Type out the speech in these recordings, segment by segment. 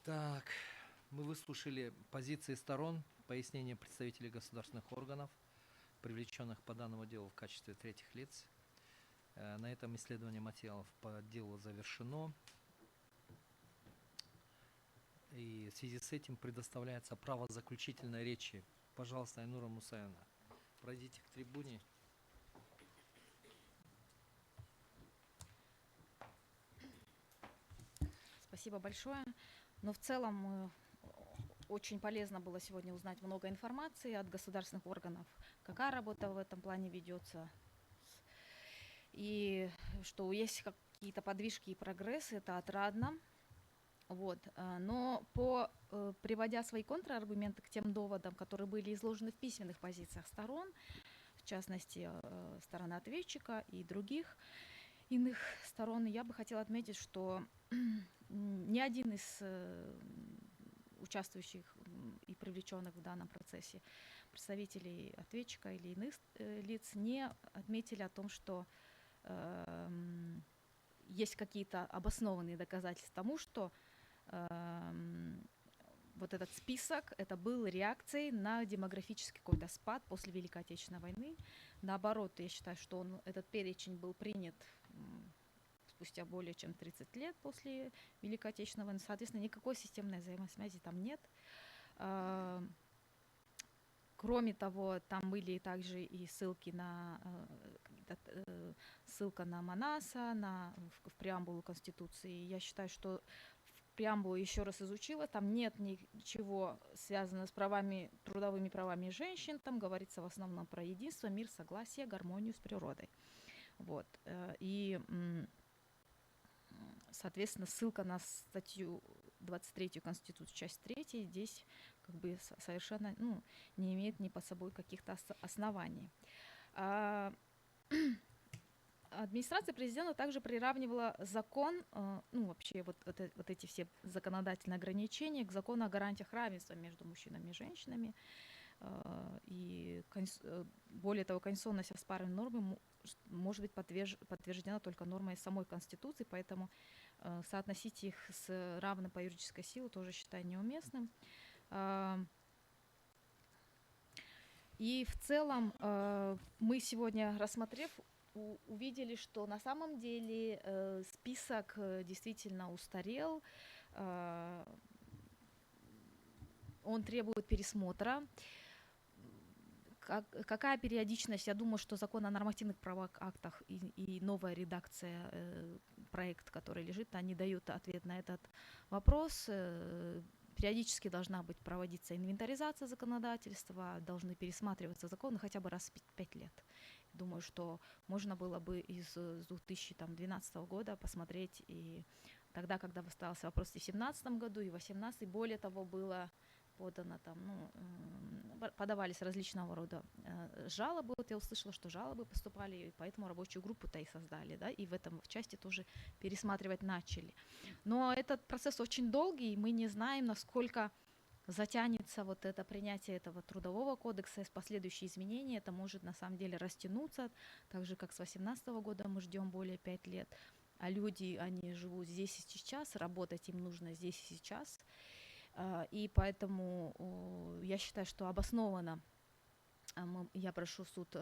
Так, мы выслушали позиции сторон, пояснения представителей государственных органов, привлеченных по данному делу в качестве третьих лиц. На этом исследование материалов по делу завершено. И в связи с этим предоставляется право заключительной речи. Пожалуйста, Айнура Мусаевна, пройдите к трибуне. Спасибо большое. Но в целом очень полезно было сегодня узнать много информации от государственных органов, какая работа в этом плане ведется, и что есть какие-то подвижки и прогресс, это отрадно. Вот. Но приводя свои контраргументы к тем доводам, которые были изложены в письменных позициях сторон, в частности, стороны ответчика и других иных сторон, я бы хотела отметить, что ни один из участвующих и привлеченных в данном процессе представителей ответчика или иных лиц не отметили о том, что есть какие-то обоснованные доказательства тому, что вот этот список, это был реакцией на демографический какой-то спад после Великой Отечественной войны. Наоборот, я считаю, что этот перечень был принят спустя более чем 30 лет после Великой Отечественной войны. Соответственно, никакой системной взаимосвязи там нет. Кроме того, там были также и ссылка на Манаса, в преамбулу Конституции. Я считаю, что в преамбулу еще раз изучила, там нет ничего связанного с трудовыми правами женщин, там говорится в основном про единство, мир, согласие, гармонию с природой. Вот. И, соответственно, ссылка на статью 23 Конституции, часть 3, здесь как бы совершенно не имеет ни под собой каких-то оснований. Администрация президента также приравнивала закон, вообще вот эти все законодательные ограничения к закону о гарантиях равенства между мужчинами и женщинами. И более того, конституционность оспариваемой нормы может быть подтверждена только нормой самой Конституции, поэтому соотносить их с равной по юридической силе тоже считаю неуместным. И в целом мы сегодня, рассмотрев, увидели, что на самом деле список действительно устарел, он требует пересмотра. Какая периодичность? Я думаю, что закон о нормативных правовых актах и новая редакция, проект, который лежит, они дают ответ на этот вопрос. Периодически должна быть проводиться инвентаризация законодательства, должны пересматриваться законы хотя бы раз в 5 лет. Думаю, что можно было бы из 2012 года посмотреть и тогда, когда выставился вопрос и в 2017 году, и в 2018, более того, было подано там, подавались различного рода жалобы. Вот я услышала, что жалобы поступали, и поэтому рабочую группу-то и создали, да, и в части тоже пересматривать начали. Но этот процесс очень долгий, и мы не знаем, насколько затянется вот это принятие этого трудового кодекса, с последующие изменения, это может на самом деле растянуться, так же, как с 2018 года мы ждем более 5 лет, а люди, они живут здесь и сейчас, работать им нужно здесь и сейчас, и поэтому я считаю, что обоснованно я прошу суд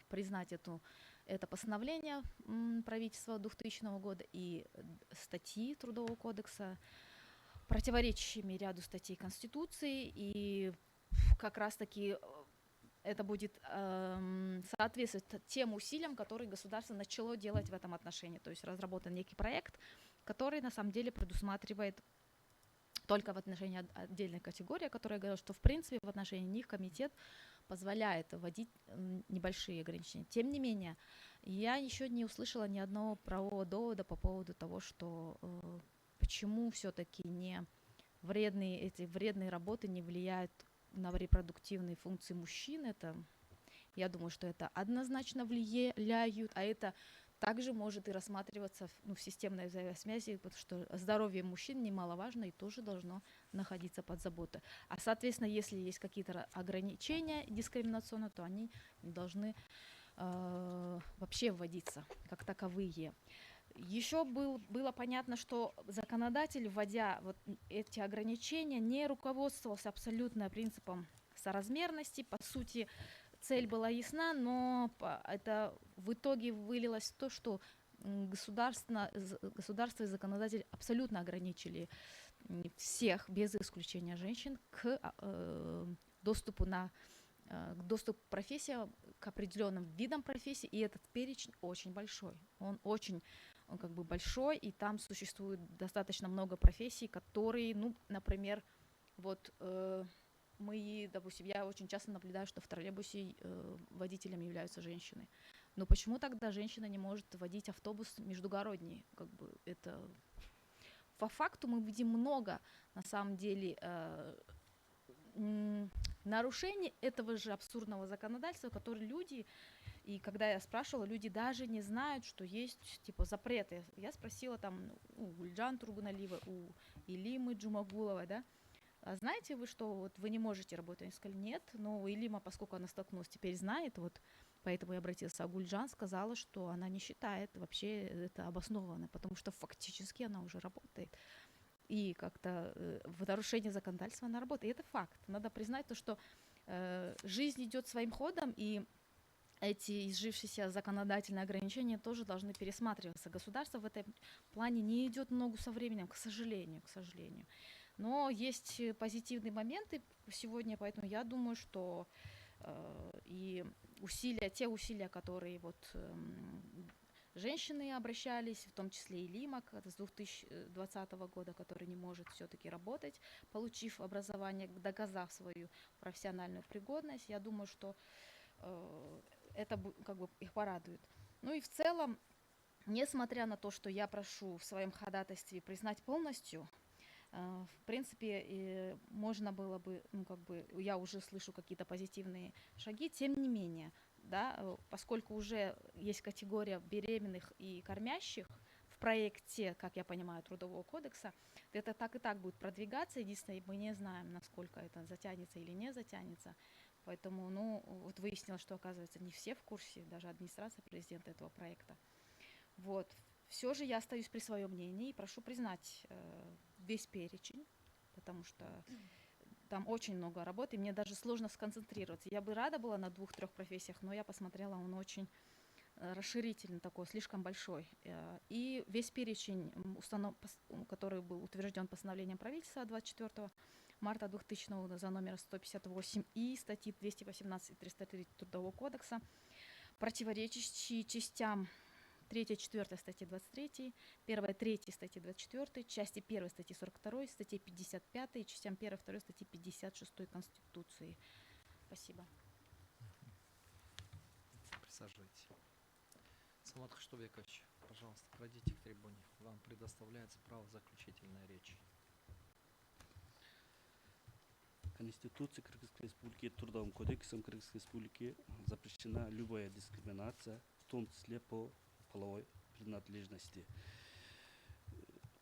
признать это постановление правительства 2000 года и статьи Трудового кодекса противоречащими ряду статей Конституции, и как раз-таки это будет соответствовать тем усилиям, которые государство начало делать в этом отношении. То есть разработан некий проект, который на самом деле предусматривает только в отношении отдельной категории, которая говорила, что в принципе в отношении них комитет позволяет вводить небольшие ограничения. Тем не менее, я еще не услышала ни одного правового довода по поводу того, что почему все-таки эти вредные работы не влияют на репродуктивные функции мужчин. Я думаю, что это однозначно влияют, а это также может и рассматриваться в системной взаимосвязи, потому что здоровье мужчин немаловажно и тоже должно находиться под заботой. А, соответственно, если есть какие-то ограничения дискриминационные, то они должны вообще вводиться как таковые. Еще было понятно, что законодатель, вводя вот эти ограничения, не руководствовался абсолютно принципом соразмерности. По сути, цель была ясна, но это в итоге вылилось в то, что государство и законодатель абсолютно ограничили всех, без исключения женщин, к доступу к доступу к профессиям, к определенным видам профессий, и этот перечень очень большой. Он как бы большой, и там существует достаточно много профессий, которые, ну, например, вот допустим, я очень часто наблюдаю, что в троллейбусе водителем являются женщины. Но почему тогда женщина не может водить автобус междугородний? Как бы это по факту мы видим много, на самом деле, нарушений этого же абсурдного законодательства, которые люди, и когда я спрашивала, люди даже не знают, что есть типа запреты. Я спросила там у Гульджан Тургуналиевой, у Илимы Джумагуловой, да, а знаете вы, что вот вы не можете работать? Они сказали, нет, но Илима, поскольку она столкнулась, теперь знает, вот поэтому я обратилась, а Гульджан сказала, что она не считает вообще это обоснованно, потому что фактически она уже работает. И как-то в нарушении законодательства она работает. И это факт. Надо признать то, что жизнь идет своим ходом, и эти изжившиеся законодательные ограничения тоже должны пересматриваться. Государство в этом плане не идет ногу со временем, к сожалению, к сожалению. Но есть позитивные моменты сегодня, поэтому я думаю, что и те усилия, которые вот женщины обращались, в том числе и Лимак с 2020 года, который не может все-таки работать, получив образование, доказав свою профессиональную пригодность. Я думаю, что это как бы их порадует. Ну и в целом, несмотря на то, что я прошу в своем ходатайстве признать полностью, в принципе, можно было бы, ну, как бы, я уже слышу какие-то позитивные шаги, тем не менее, да, поскольку уже есть категория беременных и кормящих в проекте, как я понимаю, Трудового кодекса, это так и так будет продвигаться, единственное, мы не знаем, насколько это затянется или не затянется, поэтому, ну, вот выяснилось, что, оказывается, не все в курсе, даже администрация президента этого проекта. Вот. Все же я остаюсь при своем мнении и прошу признать весь перечень, потому что там очень много работы, и мне даже сложно сконцентрироваться. Я бы рада была на 2-3 профессиях, но я посмотрела, он очень расширительный такой, слишком большой. И весь перечень, который был утвержден постановлением правительства 24 марта 2000 года за номером 158 и статьи 218 и 303 Трудового кодекса, противоречащие частям 3-4 статьи 23, 1-3 статьи 24, части 1 статьи 42, статьи 55 и частям 1-2 статьи 56 Конституции. Спасибо. Присаживайтесь. Самат Хаштубекович, пожалуйста, пройдите к трибуне. Вам предоставляется право заключительной речи. Конституцией Кыргызской Республики и Трудовым кодексом Кыргызской Республики запрещена любая дискриминация, в том числе по половой принадлежности.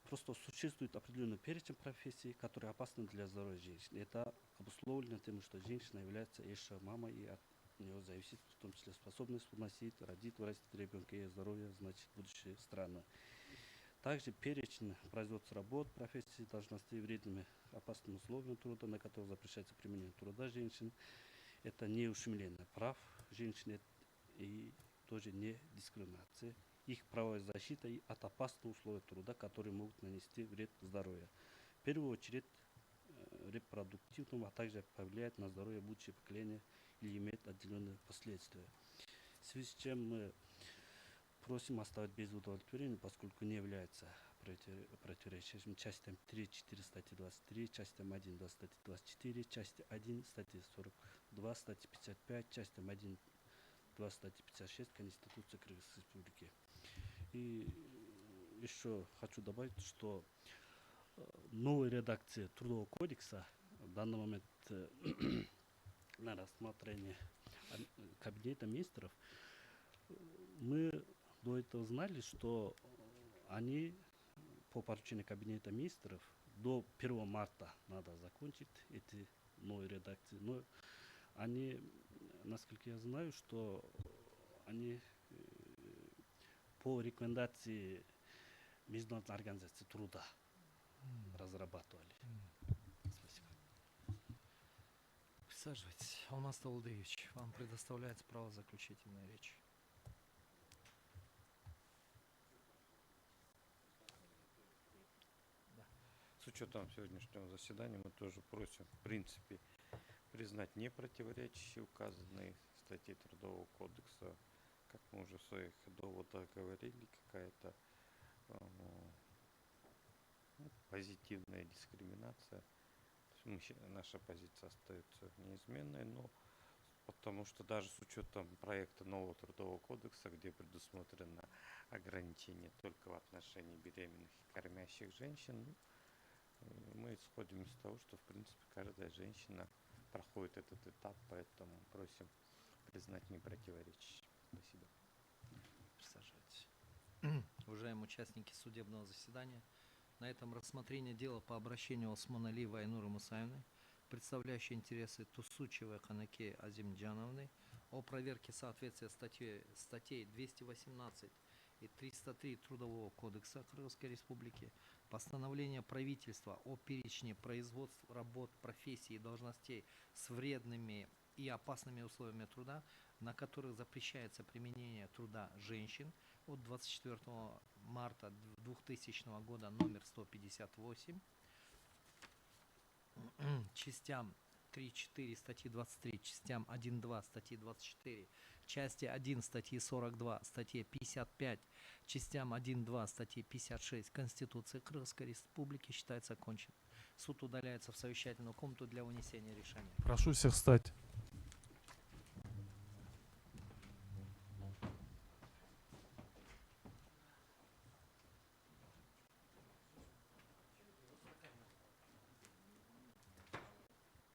Просто существует определенный перечень профессий, которые опасны для здоровья женщины. Это обусловлено тем, что женщина является еще мамой, и от нее зависит в том числе способность выносить, родить, вырастить ребенка, и здоровье, значит, будущее страны. Также перечень производства работ, профессий, должностей вредными, опасными условиями труда, на которых запрещается применение труда женщин. Это не ущемление прав женщин и тоже не дискриминация. Их правовая защита и от опасных условий труда, которые могут нанести вред здоровью. В первую очередь репродуктивному, а также повлияет на здоровье будущего поколения или имеет отделенные последствия. В связи с чем мы просим оставить без удовлетворения, поскольку не является противоречащим частям 3-4 статьи 23, частям 1 2 статьи 24, части 1 статьи 42, статьи 55, частям 1 2 статьи 56 Конституции Кыргызской Республики. И еще хочу добавить, что новая редакция Трудового кодекса в данный момент на рассмотрение Кабинета министров. Мы до этого знали, что они по поручению Кабинета министров до 1 марта надо закончить эти новые редакции. Но они, насколько я знаю, что они по рекомендации Международная организация труда разрабатывали. Спасибо. Присаживайтесь. Алмаз Таулдыевич, вам предоставляется право заключительной речи. С учетом сегодняшнего заседания мы тоже просим, в принципе, признать непротиворечащие указанные статьи Трудового кодекса, как мы уже в своих доводах говорили, какая-то позитивная дискриминация. То есть наша позиция остается неизменной, но потому что даже с учетом проекта нового Трудового кодекса, где предусмотрено ограничение только в отношении беременных и кормящих женщин, мы исходим из того, что в принципе каждая женщина проходит этот этап, поэтому просим признать непротиворечащим. Спасибо. Присаживайтесь. Уважаемые участники судебного заседания, на этом рассмотрение дела по обращению Осмон Алиевой Айнуры Мусаевны, представляющей интересы Тусучевой Канаке Азимджановны, о проверке соответствия статей 218 и 303 Трудового кодекса Кыргызской Республики, постановление правительства о перечне производств, работ, профессий и должностей с вредными и опасными условиями труда, на которых запрещается применение труда женщин от 24 марта 2000 года номер 158, частям 3-4 статьи 23, частям 1-2 статьи 24, части 1 статьи 42, статье 55, частям 1-2 статьи 56 Конституции Кыргызской Республики считается окончен. Суд удаляется в совещательную комнату для вынесения решения. Прошу всех встать.